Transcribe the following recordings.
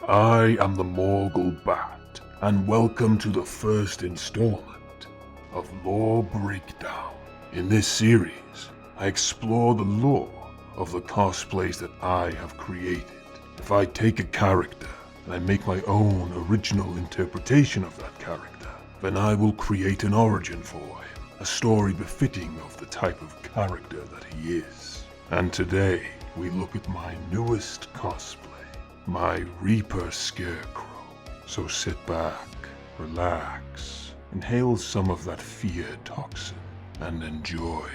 I am the Morgul Bat, and welcome to the first installment of Lore Breakdown. In this series, I explore the lore of the cosplays that I have created. If I take a character and I make my own original interpretation of that character, then I will create an origin for him, a story befitting of the type of character that he is. And today, we look at my newest cosplay, my Reaper Scarecrow. So sit back, relax, inhale some of that fear toxin, and enjoy.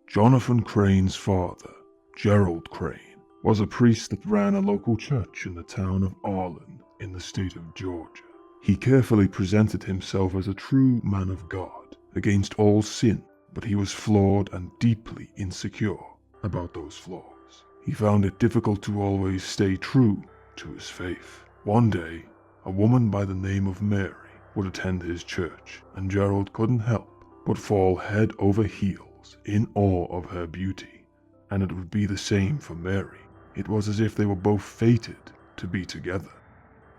Jonathan Crane's father, Gerald Crane, was a priest that ran a local church in the town of Arlen in the state of Georgia. He carefully presented himself as a true man of God against all sin, but he was flawed and deeply insecure about those flaws. He found it difficult to always stay true to his faith. One day, a woman by the name of Mary would attend his church, and Gerald couldn't help but fall head over heels in awe of her beauty, and it would be the same for Mary. It was as if they were both fated to be together.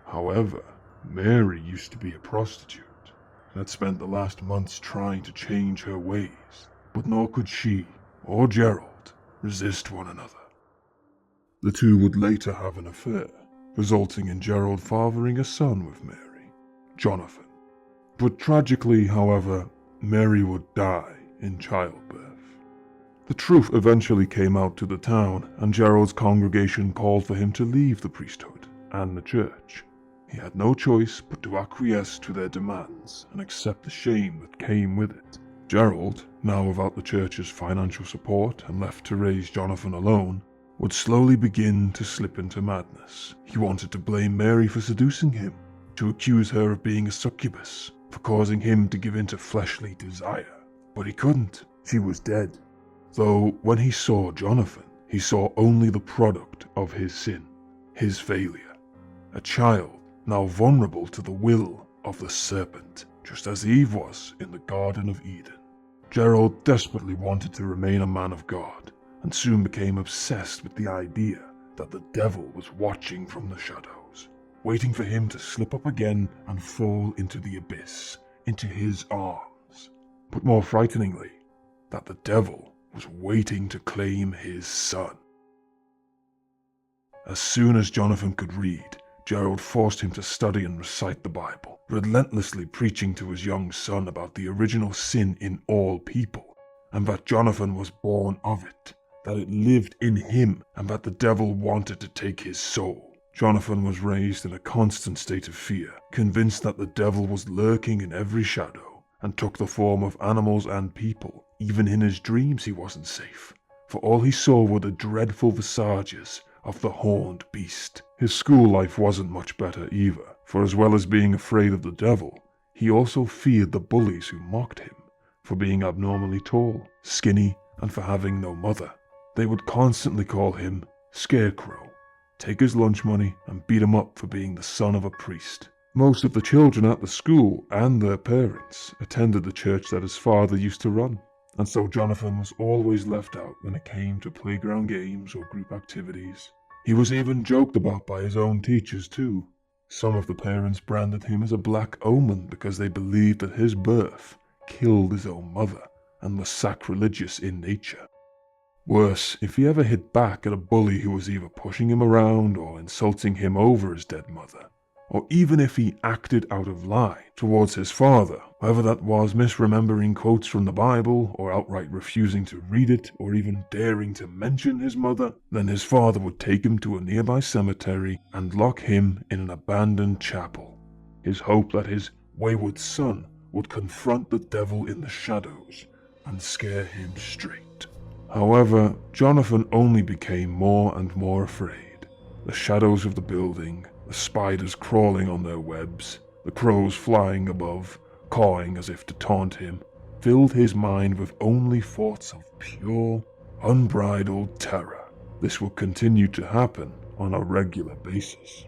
However, Mary used to be a prostitute, and had spent the last months trying to change her ways, but nor could she or Gerald resist one another. The two would later have an affair, resulting in Gerald fathering a son with Mary, Jonathan. But tragically, however, Mary would die in childbirth. The truth eventually came out to the town, and Gerald's congregation called for him to leave the priesthood and the church. He had no choice but to acquiesce to their demands and accept the shame that came with it. Gerald, now without the church's financial support and left to raise Jonathan alone, would slowly begin to slip into madness. He wanted to blame Mary for seducing him, to accuse her of being a succubus, for causing him to give in to fleshly desire. But he couldn't. She was dead. Though when he saw Jonathan, he saw only the product of his sin, his failure. A child now vulnerable to the will of the serpent, just as Eve was in the Garden of Eden. Gerald desperately wanted to remain a man of God, and soon became obsessed with the idea that the devil was watching from the shadows, waiting for him to slip up again and fall into the abyss, into his arms. But more frighteningly, that the devil was waiting to claim his son. As soon as Jonathan could read, Gerald forced him to study and recite the Bible, relentlessly preaching to his young son about the original sin in all people, and that Jonathan was born of it, that it lived in him, and that the devil wanted to take his soul. Jonathan was raised in a constant state of fear, convinced that the devil was lurking in every shadow, and took the form of animals and people. Even in his dreams he wasn't safe, for all he saw were the dreadful visages of the horned beast. His school life wasn't much better either, for as well as being afraid of the devil, he also feared the bullies who mocked him for being abnormally tall, skinny, and for having no mother. They would constantly call him Scarecrow, take his lunch money, and beat him up for being the son of a priest. Most of the children at the school and their parents attended the church that his father used to run, and so Jonathan was always left out when it came to playground games or group activities. He was even joked about by his own teachers too. Some of the parents branded him as a black omen because they believed that his birth killed his own mother and was sacrilegious in nature. Worse, if he ever hit back at a bully who was either pushing him around or insulting him over his dead mother, or even if he acted out of line towards his father, whether that was misremembering quotes from the Bible, or outright refusing to read it, or even daring to mention his mother, then his father would take him to a nearby cemetery and lock him in an abandoned chapel. His hope that his wayward son would confront the devil in the shadows and scare him straight. However, Jonathan only became more and more afraid. The shadows of the building, the spiders crawling on their webs, the crows flying above, cawing as if to taunt him, filled his mind with only thoughts of pure, unbridled terror. this would continue to happen on a regular basis.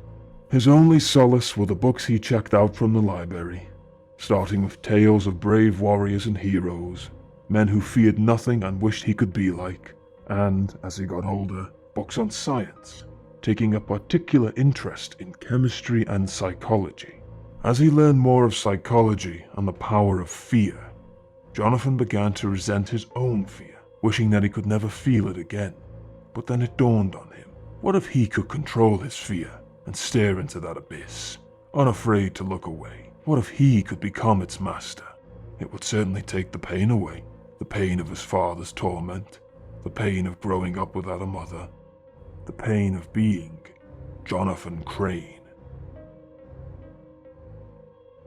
His only solace were the books he checked out from the library, starting with tales of brave warriors and heroes, men who feared nothing and wished he could be like, and, as he got older, books on science, taking a particular interest in chemistry and psychology. As he learned more of psychology and the power of fear, Jonathan began to resent his own fear, wishing that he could never feel it again. But then it dawned on him, what if he could control his fear and stare into that abyss, unafraid to look away? What if he could become its master? It would certainly take the pain away, the pain of his father's torment, the pain of growing up without a mother, the pain of being Jonathan Crane.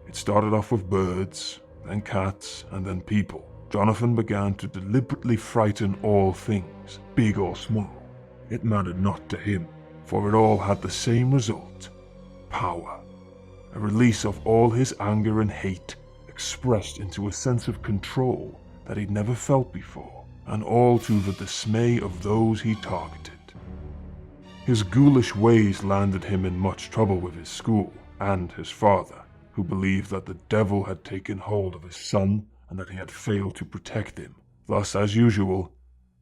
It started off with birds, then cats, and then people. Jonathan began to deliberately frighten all things, big or small. It mattered not to him, for it all had the same result: power. A release of all his anger and hate, expressed into a sense of control that he'd never felt before, and all to the dismay of those he targeted. His ghoulish ways landed him in much trouble with his school and his father, who believed that the devil had taken hold of his son and that he had failed to protect him. Thus, as usual,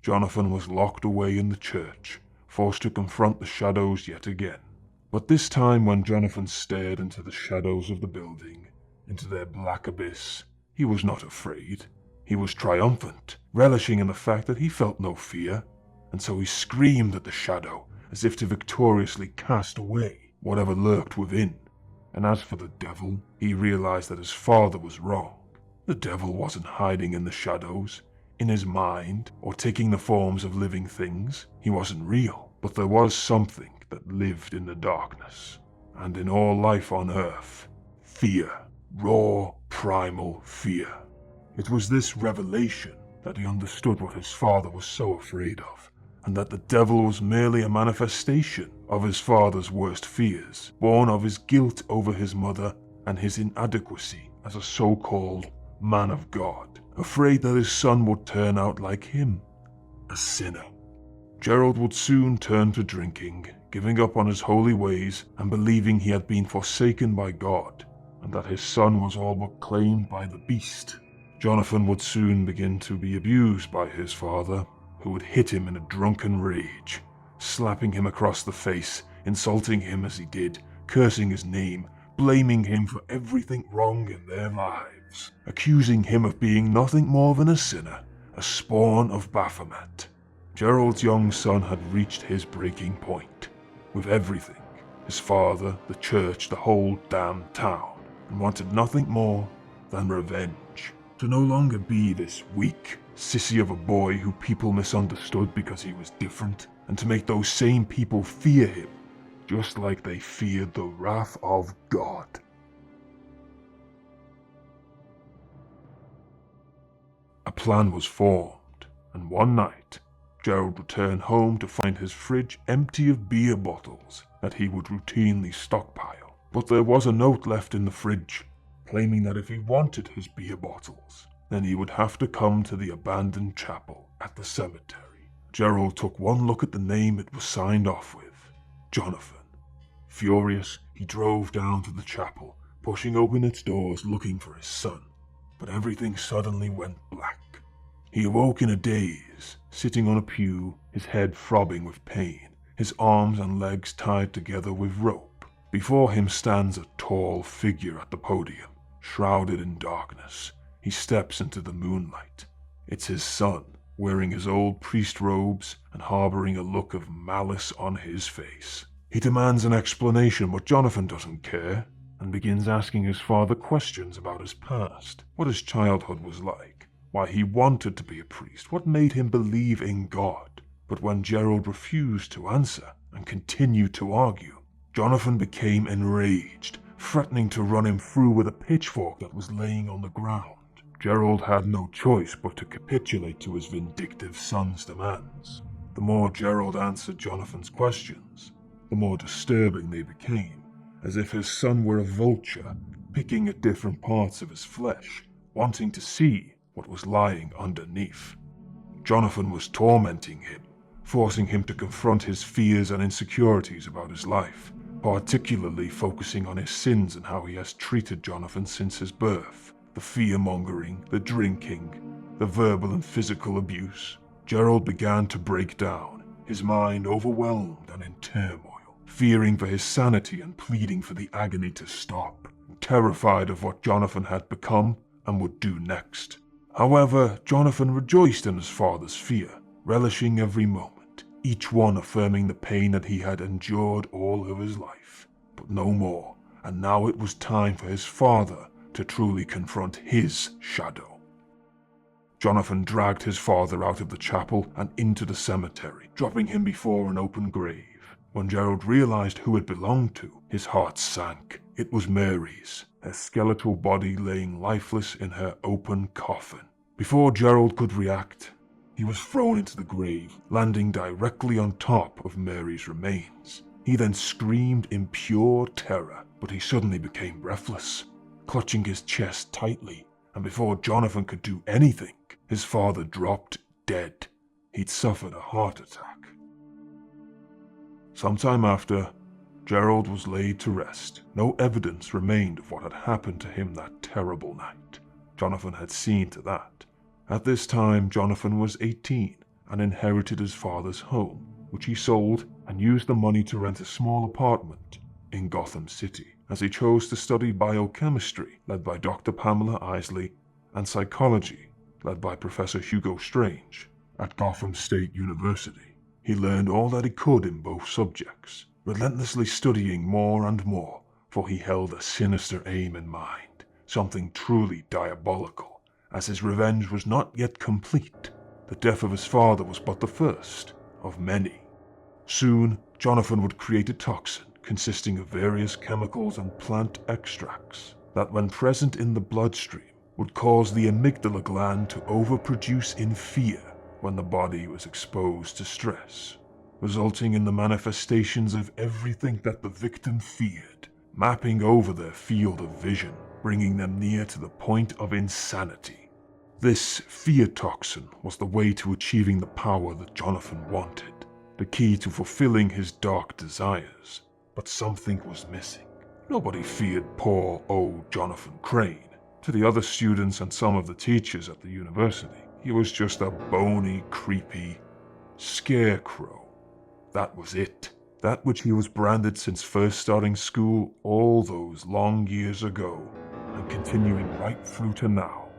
Jonathan was locked away in the church, forced to confront the shadows yet again. But this time, when Jonathan stared into the shadows of the building, into their black abyss, he was not afraid. He was triumphant, relishing in the fact that he felt no fear, and so he screamed at the shadow, as if to victoriously cast away whatever lurked within. And as for the devil, he realized that his father was wrong. The devil wasn't hiding in the shadows, in his mind, or taking the forms of living things. He wasn't real, but there was something that lived in the darkness, and in all life on earth. Fear. Raw, primal fear. It was this revelation that he understood what his father was so afraid of, and that the devil was merely a manifestation of his father's worst fears, born of his guilt over his mother and his inadequacy as a so-called man of God, afraid that his son would turn out like him, a sinner. Gerald would soon turn to drinking, giving up on his holy ways and believing he had been forsaken by God, and that his son was all but claimed by the beast. Jonathan would soon begin to be abused by his father, who would hit him in a drunken rage, slapping him across the face, insulting him as he did, cursing his name, blaming him for everything wrong in their lives, accusing him of being nothing more than a sinner, a spawn of Baphomet. Gerald's young son had reached his breaking point, with everything, his father, the church, the whole damn town, and wanted nothing more than revenge. To no longer be this weak sissy of a boy who people misunderstood because he was different, and to make those same people fear him, just like they feared the wrath of God. A plan was formed, and one night, Gerald returned home to find his fridge empty of beer bottles that he would routinely stockpile. But there was a note left in the fridge, claiming that if he wanted his beer bottles, then he would have to come to the abandoned chapel at the cemetery. Gerald took one look at the name it was signed off with, Jonathan. Furious, he drove down to the chapel, pushing open its doors looking for his son. But everything suddenly went black. He awoke in a daze, sitting on a pew, his head throbbing with pain, his arms and legs tied together with rope. Before him stands a tall figure at the podium, shrouded in darkness. He steps into the moonlight. It's his son, wearing his old priest robes and harboring a look of malice on his face. He demands an explanation, but Jonathan doesn't care, and begins asking his father questions about his past, what his childhood was like, why he wanted to be a priest, what made him believe in God. But when Gerald refused to answer and continued to argue, Jonathan became enraged, threatening to run him through with a pitchfork that was laying on the ground. Gerald had no choice but to capitulate to his vindictive son's demands. The more Gerald answered Jonathan's questions, the more disturbing they became, as if his son were a vulture, picking at different parts of his flesh, wanting to see what was lying underneath. Jonathan was tormenting him, forcing him to confront his fears and insecurities about his life, particularly focusing on his sins and how he has treated Jonathan since his birth. The fear-mongering, the drinking, the verbal and physical abuse. Gerald began to break down, his mind overwhelmed and in turmoil, fearing for his sanity and pleading for the agony to stop, terrified of what Jonathan had become and would do next. However, Jonathan rejoiced in his father's fear, relishing every moment, each one affirming the pain that he had endured all of his life. But no more, and now it was time for his father to truly confront his shadow. Jonathan dragged his father out of the chapel and into the cemetery, dropping him before an open grave. When Gerald realized who it belonged to, his heart sank. It was Mary's, her skeletal body laying lifeless in her open coffin. Before Gerald could react, he was thrown into the grave, landing directly on top of Mary's remains. He then screamed in pure terror, but he suddenly became breathless, clutching his chest tightly, and before Jonathan could do anything, his father dropped dead. He'd suffered a heart attack. Sometime after, Gerald was laid to rest. No evidence remained of what had happened to him that terrible night. Jonathan had seen to that. At this time, Jonathan was 18 and inherited his father's home, which he sold and used the money to rent a small apartment in Gotham City, as he chose to study biochemistry, led by Dr. Pamela Isley, and psychology, led by Professor Hugo Strange, at Gotham State University. He learned all that he could in both subjects, relentlessly studying more and more, for he held a sinister aim in mind, something truly diabolical, as his revenge was not yet complete. The death of his father was but the first of many. Soon, Jonathan would create a toxin consisting of various chemicals and plant extracts that, when present in the bloodstream, would cause the amygdala gland to overproduce in fear when the body was exposed to stress, resulting in the manifestations of everything that the victim feared, mapping over their field of vision, bringing them near to the point of insanity. This fear toxin was the way to achieving the power that Jonathan wanted, the key to fulfilling his dark desires. But something was missing. Nobody feared poor old Jonathan Crane. To the other students and some of the teachers at the university, he was just a bony, creepy Scarecrow. That was it. That which he was branded since first starting school all those long years ago, and continuing right through to now.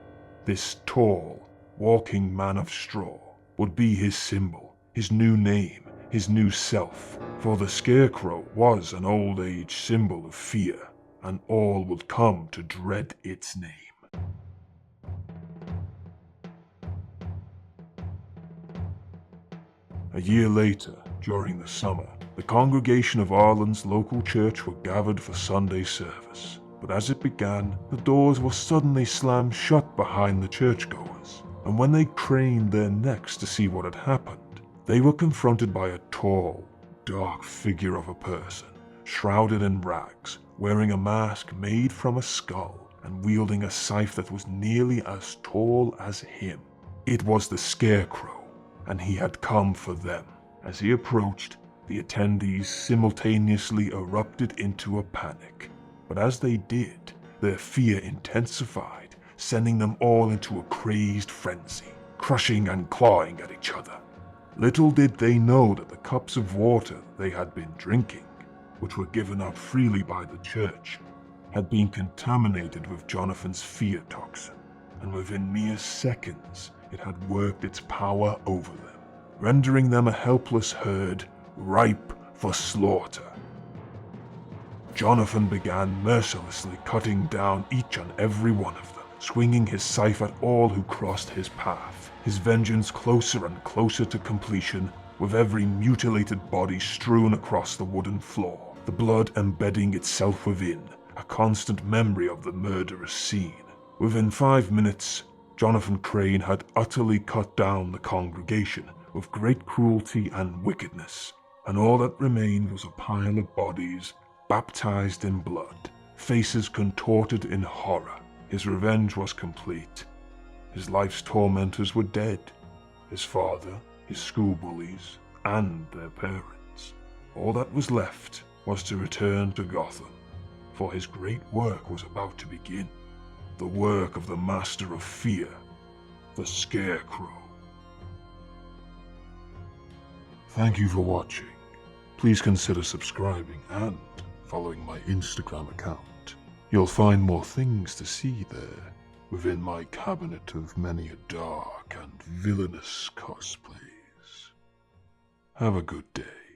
This tall, walking man of straw would be his symbol, his new name, his new self, for the Scarecrow was an old age symbol of fear, and all would come to dread its name. A year later, during the summer, the congregation of Arlen's local church were gathered for Sunday service. But as it began, the doors were suddenly slammed shut behind the churchgoers, and when they craned their necks to see what had happened, they were confronted by a tall, dark figure of a person, shrouded in rags, wearing a mask made from a skull, and wielding a scythe that was nearly as tall as him. It was the Scarecrow, and he had come for them. As he approached, the attendees simultaneously erupted into a panic. But as they did, their fear intensified, sending them all into a crazed frenzy, crushing and clawing at each other. Little did they know that the cups of water they had been drinking, which were given out freely by the church, had been contaminated with Jonathan's fear toxin, and within mere seconds it had worked its power over them, rendering them a helpless herd ripe for slaughter. Jonathan began mercilessly cutting down each and every one of them, swinging his scythe at all who crossed his path, his vengeance closer and closer to completion, with every mutilated body strewn across the wooden floor, the blood embedding itself within, a constant memory of the murderous scene. Within 5 minutes, Jonathan Crane had utterly cut down the congregation with great cruelty and wickedness, and all that remained was a pile of bodies baptized in blood, faces contorted in horror. His revenge was complete. His life's tormentors were dead. His father, his school bullies, and their parents. All that was left was to return to Gotham, for his great work was about to begin. The work of the Master of Fear, the Scarecrow. Thank you for watching. Please consider subscribing and following my Instagram account. You'll find more things to see there within my cabinet of many a dark and villainous cosplays. Have a good day.